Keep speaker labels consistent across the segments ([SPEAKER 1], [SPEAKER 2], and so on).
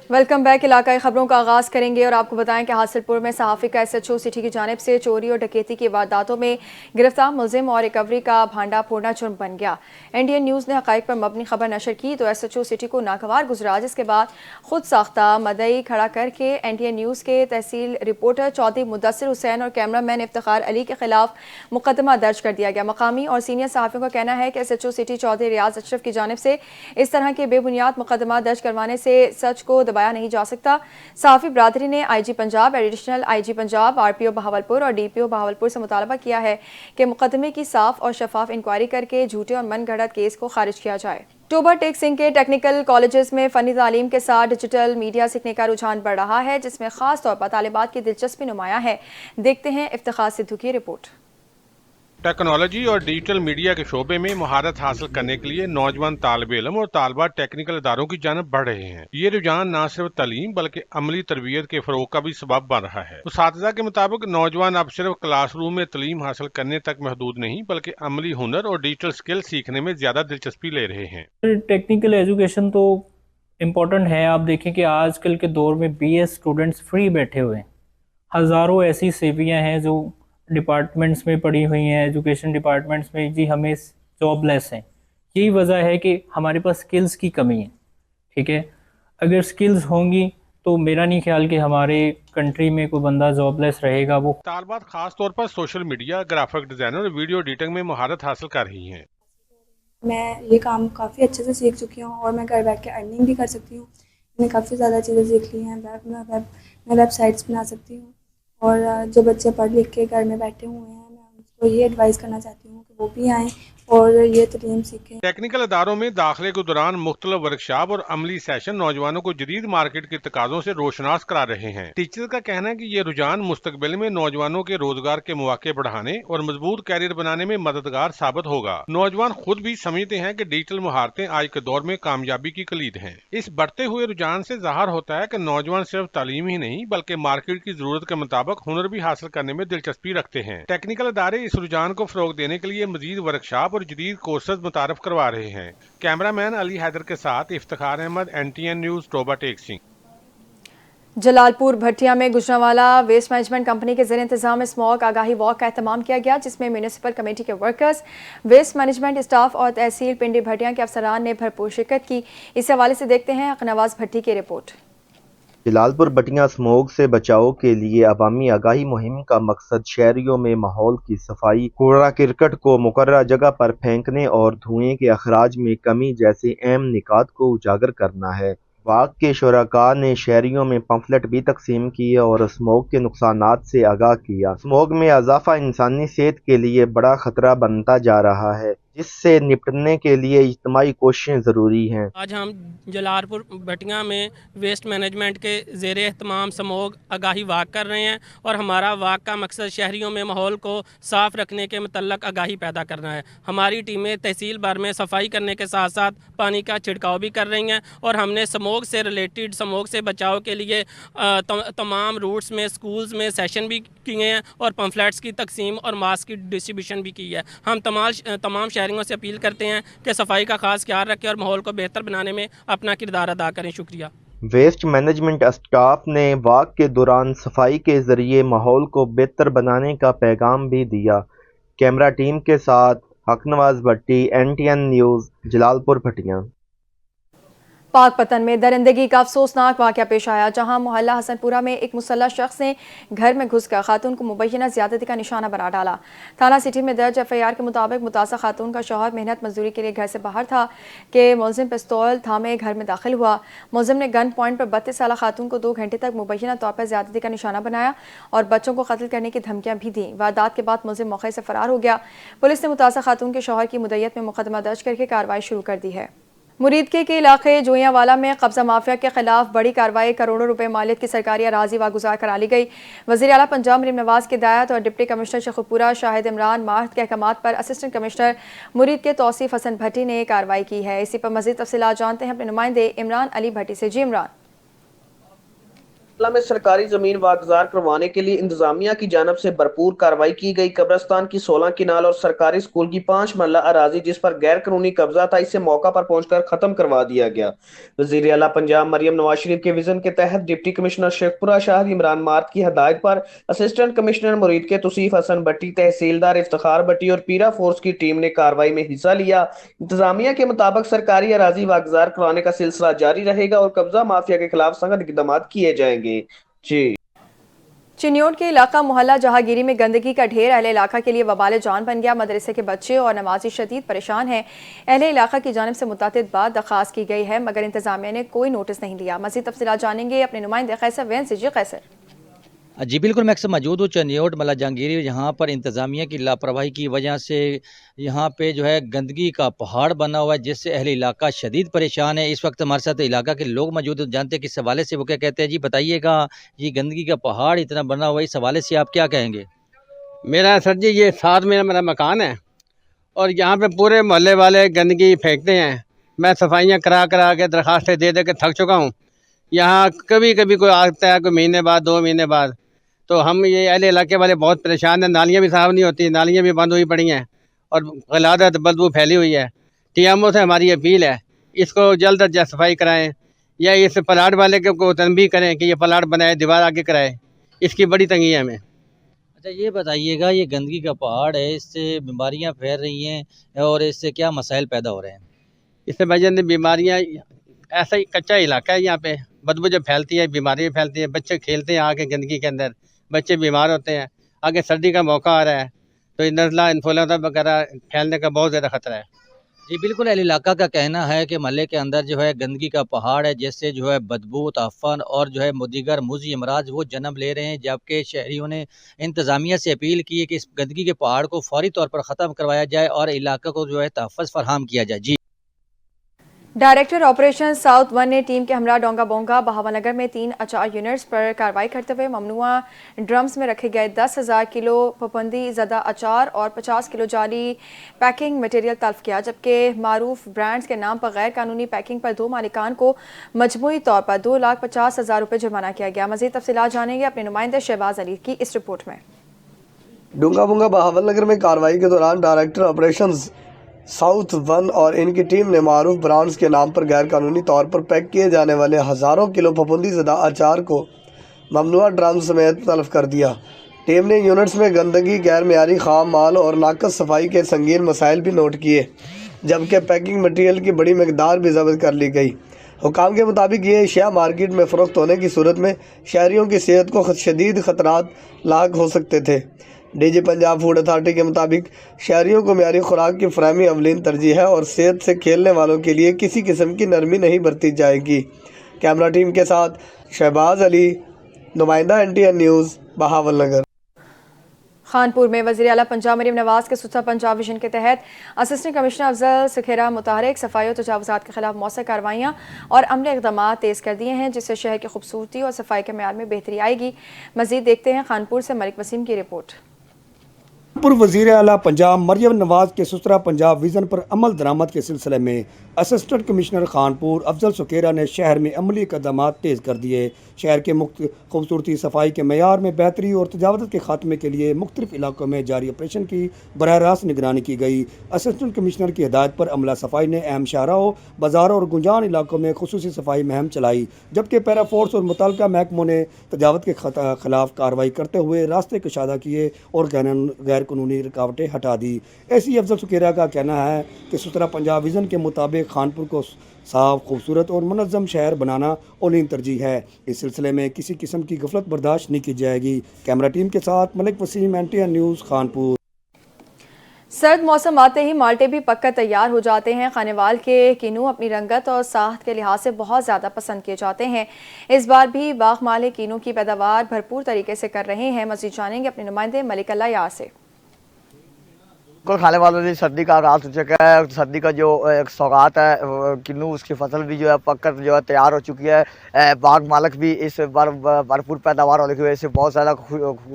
[SPEAKER 1] Welcome back. علاقائی خبروں کا آغاز کریں گے اور آپ کو بتائیں کہ حاصل پور میں صحافی کا SHO سٹی کی جانب سے چوری اور ڈکیتی کی وارداتوں میں گرفتار ملزم اور ریکوری کا بھانڈا پھوڑنا جرم بن گیا۔ NDN نیوز نے حقائق پر مبنی خبر نشر کی تو SHO سٹی کو ناگوار گزرا، جس کے بعد خود ساختہ مدعی کھڑا کر کے NDN نیوز کے تحصیل رپورٹر چودھری مدثر حسین اور کیمرہ مین افتخار علی کے خلاف مقدمہ درج کر دیا گیا۔ مقامی اور سینئر صحافیوں کا کہنا ہے کہ SHO سٹی چودھری ریاض اشرف کی جانب سے اس طرح کے بے بنیاد مقدمہ درج کروانے سے سچ کو دبایا نہیں جا سکتا۔ صحافی برادری نے IG Punjab, additional IG Punjab, RPO Bahawalpur اور DPO بہاولپور سے مطالبہ کیا ہے کہ مقدمے کی صاف اور شفاف انکوائری کر کے جھوٹے اور من گھڑت کیس کو خارج کیا جائے۔ اکتوبر ٹیک سنگھ کے ٹیکنیکل کالجز میں فنی تعلیم کے ساتھ ڈیجیٹل میڈیا سیکھنے کا رجحان بڑھ رہا ہے، جس میں خاص طور پر طالبات کی دلچسپی نمایاں ہے۔ دیکھتے ہیں افتخار سدھو کی رپورٹ۔
[SPEAKER 2] ٹیکنالوجی اور ڈیجیٹل میڈیا کے شعبے میں مہارت حاصل کرنے کے لیے نوجوان طالب علم اور طالبات ٹیکنیکل اداروں کی جانب بڑھ رہے ہیں۔ یہ رجحان نہ صرف تعلیم بلکہ عملی تربیت کے فروغ کا بھی سبب بن رہا ہے۔ اساتذہ کے مطابق نوجوان اب صرف کلاس روم میں تعلیم حاصل کرنے تک محدود نہیں بلکہ عملی ہنر اور ڈیجیٹل اسکل سیکھنے میں زیادہ دلچسپی لے رہے ہیں۔
[SPEAKER 3] ٹیکنیکل ایجوکیشن تو امپورٹنٹ ہے۔ آپ دیکھیں کہ آج کل کے دور میں BS اسٹوڈنٹس فری بیٹھے ہوئے ہیں۔ ہزاروں ایسی سیویاں ہیں جو ڈپارٹمنٹس میں پڑی ہوئی ہیں، ایجوکیشن ڈپارٹمنٹس میں، جی ہمیں جاب لیس ہیں۔ یہی وجہ ہے کہ ہمارے پاس سکلز کی کمی ہے، ٹھیک ہے۔ اگر سکلز ہوں گی تو میرا نہیں خیال کہ ہمارے کنٹری میں کوئی بندہ جاب لیس رہے گا۔ وہ
[SPEAKER 2] طالبات خاص طور پر سوشل میڈیا، گرافک ڈیزائن اور ویڈیو ایڈیٹنگ میں مہارت حاصل کر رہی ہیں۔
[SPEAKER 4] میں یہ کام کافی اچھے سے سیکھ چکی ہوں اور میں گھر بیٹھ کے ارننگ بھی کر سکتی ہوں۔ میں کافی زیادہ چیزیں سیکھ لی ہیں۔ میں ویب سائٹس بنا سکتی ہوں، اور جو بچے پڑھ لکھ کے گھر میں بیٹھے ہوئے ہیں میں ان کو یہ ایڈوائز کرنا چاہتی ہوں کہ وہ بھی آئیں اور یہ تعلیم سیکھیں۔
[SPEAKER 2] ٹیکنیکل اداروں میں داخلے کے دوران مختلف ورکشاپ اور عملی سیشن نوجوانوں کو جدید مارکیٹ کے تقاضوں سے روشناس کرا رہے ہیں۔ ٹیچر کا کہنا ہے کہ یہ رجحان مستقبل میں نوجوانوں کے روزگار کے مواقع بڑھانے اور مضبوط کیریئر بنانے میں مددگار ثابت ہوگا۔ نوجوان خود بھی سمجھتے ہیں کہ ڈیجیٹل مہارتیں آج کے دور میں کامیابی کی کلید ہیں۔ اس بڑھتے ہوئے رجحان سے ظاہر ہوتا ہے کہ نوجوان صرف تعلیم ہی نہیں بلکہ مارکیٹ کی ضرورت کے مطابق ہنر بھی حاصل کرنے میں دلچسپی رکھتے ہیں۔ ٹیکنیکل ادارے اس رجحان کو فروغ دینے کے لیے مزید ورکشاپ اور جدید کورسز متعارف کروا رہے ہیں۔ کیمرہ مین علی حیدر کے ساتھ افتخار احمد، NTN نیوز، ٹوبہ ٹیک سنگھ۔
[SPEAKER 1] جلال پور بھٹیا میں گجرانوالہ ویسٹ مینجمنٹ کمپنی کے زیر انتظام اسموگ آگاہی واک کا اہتمام کیا گیا، جس میں میونسپل کمیٹی کے ورکرز، ویسٹ مینجمنٹ اسٹاف اور تحصیل پنڈی بھٹیا کے افسران نے بھرپور شرکت کی۔ اس حوالے سے دیکھتے ہیں حق نواز بھٹی کی رپورٹ۔
[SPEAKER 5] جلال پور بٹیاں اسموگ سے بچاؤ کے لیے عوامی آگاہی مہم کا مقصد شہریوں میں ماحول کی صفائی، کوڑا کرکٹ کو مقررہ جگہ پر پھینکنے اور دھوئیں کے اخراج میں کمی جیسے اہم نکات کو اجاگر کرنا ہے۔ واک کے شرکاء نے شہریوں میں پمفلٹ بھی تقسیم کیے اور اسموگ کے نقصانات سے آگاہ کیا۔ اسموگ میں اضافہ انسانی صحت کے لیے بڑا خطرہ بنتا جا رہا ہے، جس سے نپٹنے کے لیے اجتماعی کوششیں ضروری ہیں۔
[SPEAKER 6] آج ہم جلال پور بٹیاں میں ویسٹ مینجمنٹ کے زیر اہتمام اسموگ آگاہی واک کر رہے ہیں، اور ہمارا واک کا مقصد شہریوں میں ماحول کو صاف رکھنے کے متعلق آگاہی پیدا کرنا ہے۔ ہماری ٹیمیں تحصیل بھر میں صفائی کرنے کے ساتھ ساتھ پانی کا چھڑکاؤ بھی کر رہی ہیں، اور ہم نے اسموگ سے ریلیٹڈ، اسموگ سے بچاؤ کے لیے تمام روٹس میں، سکولز میں سیشن بھی کیے ہیں اور پمفلیٹس کی تقسیم اور ماسک کی ڈسٹریبیوشن بھی کی ہے۔ ہم تمام شہریوں سے اپیل کرتے ہیں کہ صفائی کا خاص خیال رکھیں اور ماحول کو بہتر بنانے میں اپنا کردار ادا کریں۔ شکریہ۔
[SPEAKER 5] ویسٹ مینجمنٹ اسٹاف نے واک کے دوران صفائی کے ذریعے ماحول کو بہتر بنانے کا پیغام بھی دیا۔ کیمرہ ٹیم کے ساتھ حق نواز بھٹی، NTN نیوز، جلال پور بھٹیاں۔
[SPEAKER 1] پاک پتن میں درندگی کا افسوسناک واقعہ پیش آیا، جہاں محلہ حسن پورہ میں ایک مسلح شخص نے گھر میں گھس کر خاتون کو مبینہ زیادتی کا نشانہ بنا ڈالا۔ تھانہ سٹی میں درج FIR کے مطابق متاثرہ خاتون کا شوہر محنت مزدوری کے لیے گھر سے باہر تھا کہ ملزم پستول تھامے گھر میں داخل ہوا۔ ملزم نے گن پوائنٹ پر 32 سالہ خاتون کو 2 گھنٹے تک مبینہ طور پر زیادتی کا نشانہ بنایا اور بچوں کو قتل کرنے کی دھمکیاں بھی دیں۔ واردات کے بعد ملزم موقع سے فرار ہو گیا۔ پولیس نے متاثرہ خاتون کے شوہر کی مدعیت میں مقدمہ درج کر کے کارروائی شروع کر دی ہے۔ مریدکے کے علاقے جوئیاں والا میں قبضہ مافیا کے خلاف بڑی کارروائی، کروڑوں روپے مالیت کی سرکاری اراضی واگزار کرا لی گئی۔ وزیر اعلیٰ پنجاب مریم نواز کی ہدایت اور ڈپٹی کمشنر شیخوپورہ شاہد عمران ماہد کے احکامات پر اسسٹنٹ کمشنر مریدکے توصیف حسن بھٹی نے کارروائی کی ہے۔ اسی پر مزید تفصیلات جانتے ہیں اپنے نمائندے عمران علی بھٹی سے۔ جی عمران۔
[SPEAKER 7] ضلع में सरकारी जमीन वागजार करवाने के लिए इंतजामिया की जानब से भरपूर कार्रवाई की गई। कब्रिस्तान की 16 किनाल और सरकारी स्कूल की 5 मरला अराजी जिस पर गैर कानूनी कब्जा था, इसे मौका पर पहुंचकर खत्म करवा दिया गया। वजीर आला पंजाब मरियम नवाज शरीफ के विजन के तहत deputy commissioner Sheikhpura Shah Imran mart की हदायत पर असिस्टेंट कमिश्नर मुरीद के तौसीफ हसन भट्टी, तहसीलदार इफ्तिखार भट्टी और पीरा फोर्स की टीम ने कार्रवाई में हिस्सा लिया। इंतजामिया के मुताबिक सरकारी अराजी वागजार करवाने का सिलसिला जारी रहेगा और कब्जा माफिया के खिलाफ सख्त इकदाम किए जाएंगे। जी।
[SPEAKER 1] चिन्योट के इलाका मोहल्ला जहांगीरी में गंदगी का ढेर अहले इलाका के लिए वबाल जान बन गया। मदरसे के बच्चे और नमाजी शदीद परेशान हैं। अहले इलाका की जानिब से मुतअद्दिद बार दरख्वास्त की गई है मगर इंतजामिया ने कोई नोटिस नहीं लिया। मज़ीद तफसीलात जानेंगे अपने नुमाइंदे कैसर वैन से। जी कैसर।
[SPEAKER 8] जी बिल्कुल, मैं अक्सर मौजूद हूँ चन्योट मल्ला जहांगीरी। यहाँ पर इंतज़ामिया की लापरवाही की वजह से यहाँ पे जो है गंदगी का पहाड़ बना हुआ है जिससे अहले इलाका शदीद परेशान है। इस वक्त हमारे साथ इलाका के लोग मौजूद हैं, जानते हैं किस हवाले से वो क्या कहते हैं। जी बताइएगा, ये गंदगी का पहाड़ इतना बना हुआ है, इस हवाले से आप क्या कहेंगे?
[SPEAKER 9] मेरा सर जी ये साथ में मेरा मकान है और यहाँ पे पूरे मोहल्ले वाले गंदगी फेंकते हैं। मैं सफाइयाँ करा करा के दरखास्तें दे दे के थक चुका हूँ। यहाँ कभी कभी कोई आता है, कोई महीने बाद 2 महीने बाद, तो हम ये अहले इलाके वाले बहुत परेशान हैं। नालियाँ भी साफ़ नहीं होती, नालियाँ भी बंद हुई पड़ी हैं और गलादत बदबू फैली हुई है। टीएमओ से हमारी अपील है, इसको जल्द अज जल्द सफाई कराएं या इस प्लाट वाले को तनबीह करें कि ये प्लाट बनाए, दीवार आगे कराए। इसकी बड़ी तंगी है हमें।
[SPEAKER 8] अच्छा ये बताइएगा, ये गंदगी का पहाड़ है, इससे बीमारियाँ फैल रही हैं और इससे क्या मसाइल पैदा हो रहे हैं?
[SPEAKER 9] इससे वजह बीमारियाँ, ऐसा ही कच्चा इलाका है, यहाँ पे बदबू जब फैलती है बीमारियाँ फैलती हैं। बच्चे खेलते हैं आके गंदगी के अंदर, बच्चे बीमार होते हैं। आगे सर्दी का मौका आ रहा है तो नज़ला इन्फ्लुएंजा वगैरह फैलने का बहुत ज़्यादा खतरा है।
[SPEAKER 8] जी बिल्कुल, अहले इलाका का कहना है कि महल्ले के अंदर जो है गंदगी का पहाड़ है जिससे जो है बदबू, ताफन और जो है दीगर मुज़ी अमराज वो जन्म ले रहे हैं। जबकि शहरियों ने इंतज़ामिया से अपील की है कि इस गंदगी के पहाड़ को फौरी तौर पर ख़त्म करवाया जाए और इलाका को जो है तहफ़्फ़ुज़ फराहम किया जाए। जी।
[SPEAKER 1] डायरेक्टर ऑपरेशन साउथ 1 ने टीम के हमरा डोंगा बोंगा बहावनगर में 3 अचार यूनिट्स पर कार्रवाई करते हुए ममनुआ ड्रम्स में रखे गए 10,000 किलो पाबंदी ज़दा अचार और 50 किलो जाली पैकिंग मटेरियल तल्फ किया। जबकि मारूफ ब्रांड्स के नाम पर गैर कानूनी पैकिंग पर 2 मालिकान को मजमूई तौर पर 2,50,000 रुपये जुर्माना किया गया। मज़ीद तफसीलात जानेंगे अपने नुमाइंदे शहबाज अली की इस रिपोर्ट में।
[SPEAKER 10] डोंगा बोंगा बहावलनगर में कार्रवाई के दौरान डायरेक्टर ऑपरेशंस साउथ 1 और इनकी टीम ने मारूफ ब्रांड्स के नाम पर गैर कानूनी तौर पर पैक किए जाने वाले हज़ारों किलो फफूंदी ज़दा अचार को ममनुआ ड्रम समेत तल्फ कर दिया। टीम ने यूनिट्स में गंदगी, गैर मियारी खाम माल और नाकस सफाई के संगीन मसाइल भी नोट किए, जबकि पैकिंग मटीरियल की बड़ी मकदार भी ज़ब्त कर ली गई। हुकाम के मुताबिक ये अशिया मार्केट में फ़रोख्त होने की सूरत में शहरियों की सेहत को शदीद ख़तरात लाक हो सकते थे। डीजी पंजाब फूड अथॉरिटी के मुताबिक शहरियों को मियारी खुराक की फरहमी अवलीन तरजीह है और सेहत से खेलने वालों के लिए किसी किस्म की नरमी नहीं बरती जाएगी। कैमरा टीम के साथ शहबाज अली, नुमाइंदा NTN न्यूज़, बहावलनगर।
[SPEAKER 1] खानपुर में वज़ीर आला पंजाब मरीम नवाज के सुथा पंजाब विजन के तहत असिस्टेंट कमिश्नर अफजल सुखेरा मुताहरिक सफाई और तजावुज़ात के खिलाफ मौसर कार्रवाइयाँ और अमली इक़दाम तेज़ कर दिए हैं जिससे शहर की खूबसूरती और सफाई के मेयार में बेहतरी आएगी। मज़ीद देखते हैं खानपुर से मलिक वसीम की रिपोर्ट।
[SPEAKER 11] पूर्व वज़ीर आला पंजाब मरियम नवाज के सुथरा पंजाब विज़न पर अमल दरामद के सिलसिले में असिस्टेंट कमिश्नर खानपुर अफजल सुखेरा ने शहर में अमली इक़दाम तेज़ कर दिए। शहर के खूबसूरती, सफाई के मेयार में बेहतरी और तजावुज़ के खात्मे के लिए मुख्तलिफ इलाकों में जारी ऑपरेशन की बराह रास्त निगरानी की गई। असिस्टेंट कमिश्नर की हिदायत पर अमला सफाई ने अहम शाहराहों, बाज़ारों और गुंजान इलाकों में खुसूसी सफाई मुहिम चलाई, जबकि पैरा फोर्स और मुतल्लिका महकमों ने तजावुज़ के खिलाफ कार्रवाई करते हुए रास्ते कुशादा किए और गैर कानूनी रुकावटें हटा दी। ऐसी अफजल सुखेरा का कहना है कि सुथरा पंजाब विज़न के मुताबिक खानपुर को साफ, खूबसूरत और मुनज़्ज़म शहर बनाना औलीन तरजीह है। इस सिलसिले में किसी किस्म की गफलत बर्दाश्त नहीं की जाएगी। कैमरा टीम के साथ मलिक वसीम, NTN न्यूज़, खानपुर।
[SPEAKER 1] सर्द मौसम आते ही माल्टे भी पककर तैयार हो जाते हैं। खानेवाल के किन्नू अपनी रंगत और साख्त के लिहाज से बहुत ज़्यादा पसंद किए जाते हैं। इस बार भी बाग माले किन्नू की पैदावार भरपूर तरीके से कर रहे हैं। मज़ीद जानेंगे अपने नुमाइंदे मलिक अल्लाह यार से।
[SPEAKER 12] बिल्कुल, खाने वालों ने सर्दी का आगाज़ हो चुका है। सर्दी का जो एक सौगात है किन्नू, उसकी फसल भी जो है पककर जो है तैयार हो चुकी है। बाग मालिक भी इस बार भरपूर पैदावार होने की वजह से बहुत ज़्यादा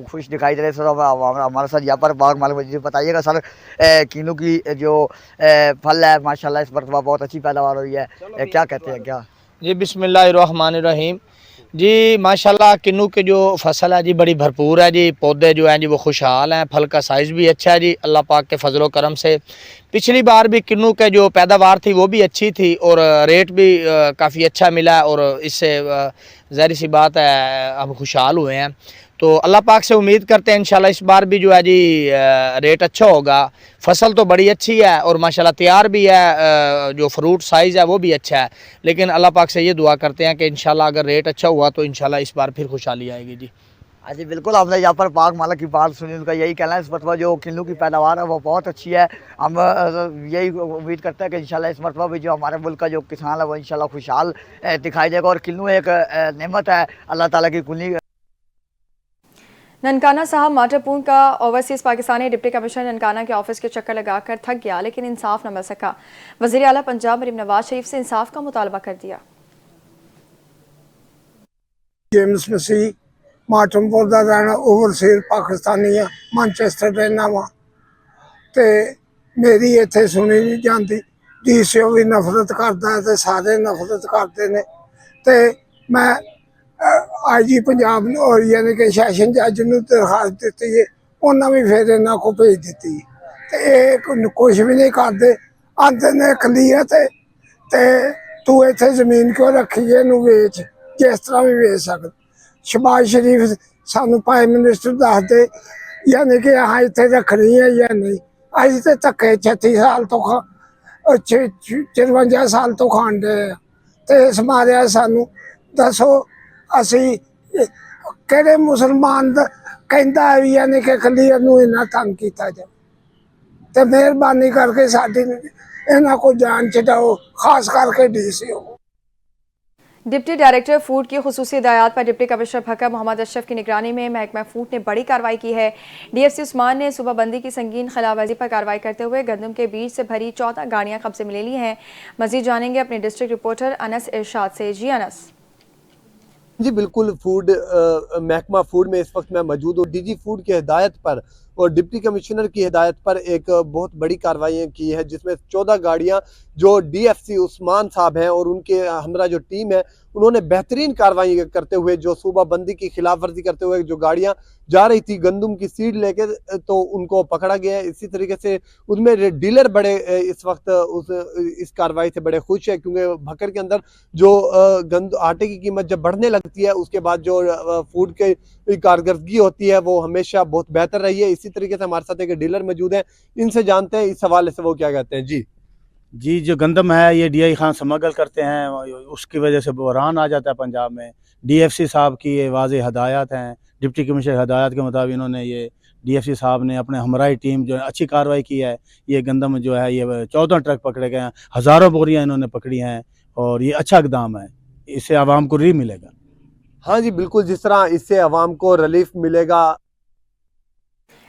[SPEAKER 12] खुश दिखाई दे रहे हैं। सर हमारे साथ यहाँ पर बाग मालिक, मुझे बताइएगा सर किन्नू की जो फल है माशाल्लाह इस मरतबा बहुत अच्छी पैदावार हुई है, क्या कहते हैं क्या?
[SPEAKER 13] जी बिस्मिल्लाहिर्रहमानिर्रहीम।
[SPEAKER 12] जी माशाल्लाह किन्नू के जो फसल है जी बड़ी भरपूर है जी, पौधे जो हैं जी वो खुशहाल हैं, फल का साइज़ भी अच्छा है जी अल्लाह पाक के फजलो करम से। पिछली बार भी किन्नू के जो पैदावार थी वो भी अच्छी थी और रेट भी काफ़ी अच्छा मिला और इससे ज़ाहिर सी बात है हम खुशहाल हुए हैं। तो अल्लाह पाक से उम्मीद करते हैं इंशाल्लाह इस बार भी जो है जी रेट अच्छा होगा। फसल तो बड़ी अच्छी है और माशाल्लाह तैयार भी है, जो फ्रूट साइज़ है वो भी अच्छा है, लेकिन अल्लाह पाक से ये दुआ करते हैं कि इंशाल्लाह अगर रेट अच्छा हुआ तो इंशाल्लाह इस बार फिर खुशहाली आएगी जी। हाँ जी बिल्कुल, हमने यहाँ पर पाक मालिक की बात सुनी, उनका यही कहना है इस मरतबा जो किन्नू की पैदावार है वो बहुत अच्छी है। हम यही उम्मीद करते हैं कि इंशाल्लाह इस मरतबा भी जो हमारे मुल्क का जो किसान है वो इंशाल्लाह खुशहाल दिखाई देगा और किन्नू एक नेमत है अल्लाह ताला की कुली।
[SPEAKER 1] ननकाना साहब माटापूर्ण का overseas Pakistani deputy commissioner Nankana के ऑफिस के चक्कर लगाकर थक गया, लेकिन इंसाफ न मिल सका। वज़ीर आला पंजाब मरीम नवाज शरीफ से इंसाफ का मुतालबा कर दिया।
[SPEAKER 13] जेम्स मसीह माटमपुर का रहना ओवरसीज़ पाकिस्तानी है, मैनचेस्टर रहना वा ते मेरी इत्थे सुनी नहीं जाती। डीसीओ भी नफरत करता है, सारे नफरत करते हैं। तो मैं IG पंजाब और यानी कि सैशन जज नूं दरखास्त दी है, उन्हें भी फिर इन्हों को भेज दी। तो ये कुछ भी नहीं करते, आते ने क्लियर ते तू इत्थे जमीन क्यों रखी है, इनू वेच, जिस तरह भी वेच सकते। शहबाज शरीफ सानू प्राइम मिनिस्टर दस दे यानी कि हाँ इत्थे रखनी है या नहीं। अज तो धक्के 36 साल तो 53 साल तो खान डे ते इस मारे सानू दसो असी किहड़े मुसलमान कहता है भी यानी कि क्लीयर नूं इन्ना तंग किया जाए। तो मेहरबानी करके साडी इन्हां को जान छडाओ, खास करके DCO।
[SPEAKER 1] डिप्टी डायरेक्टर फूड की खुसूसी हिदायत पर डिप्टी कमिश्नर भक्का मोहम्मद अशरफ की निगरानी में महकमा फूड ने बड़ी कार्रवाई की है। DFC उस्मान ने सूबा बंदी की संगीन खिलाफवर्जी पर कार्रवाई करते हुए गंदम के बीज से भरी 14 गाड़ियां कब्जे में ले ली हैं। मजीद जानेंगे अपने डिस्ट्रिक्ट रिपोर्टर अनस इरशाद से। जी अनस।
[SPEAKER 14] जी बिल्कुल, फूड महकमा फूड में इस वक्त मैं मौजूद हूँ। DG फूड की हिदायत पर और डिप्टी कमिश्नर की हिदायत पर एक बहुत बड़ी कार्रवाई की है, जिसमें 14 गाड़ियां जो DFC उस्मान साहब हैं और उनके हमरा जो टीम है उन्होंने बेहतरीन कार्रवाई करते हुए जो सूबा बंदी की खिलाफ वर्जी करते हुए जो गाड़ियां जा रही थी गंदम की सीड लेके, तो उनको पकड़ा गया है। इसी तरीके से उसमें डीलर बड़े इस वक्त इस कार्रवाई से बड़े खुश है, क्योंकि भक्कर के अंदर जो आटे की कीमत जब बढ़ने लगती है उसके बाद जो फूड की कारकर्दगी होती है वो हमेशा बहुत बेहतर रही है। इसी तरीके से हमारे साथ एक डीलर मौजूद है, इनसे जानते हैं इस हवाले से वो क्या कहते हैं।
[SPEAKER 15] जी जो गंदम है ये DI खान स्मगल करते हैं, उसकी वजह से बहरान आ जाता है पंजाब में। DFC साहब की ये वाज़ेह हदायत हैं, डिप्टी कमिश्नर हदायत के मुताबिक इन्होंने ये DFC साहब ने अपने हमराई टीम जो अच्छी कार्रवाई की है। ये गंदम जो है ये 14 ट्रक पकड़े गए हैं, हज़ारों बोरियां इन्होंने पकड़ी हैं और ये अच्छा इक़दाम है, इससे आवाम को रिलीफ मिलेगा।
[SPEAKER 14] हाँ जी बिल्कुल, जिस तरह इससे आवाम को रिलीफ मिलेगा।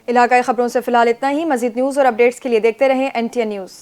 [SPEAKER 1] इलाकाई खबरों से फिलहाल इतना ही। मजीद न्यूज़ और अपडेट्स के लिए देखते रहें NTN न्यूज़।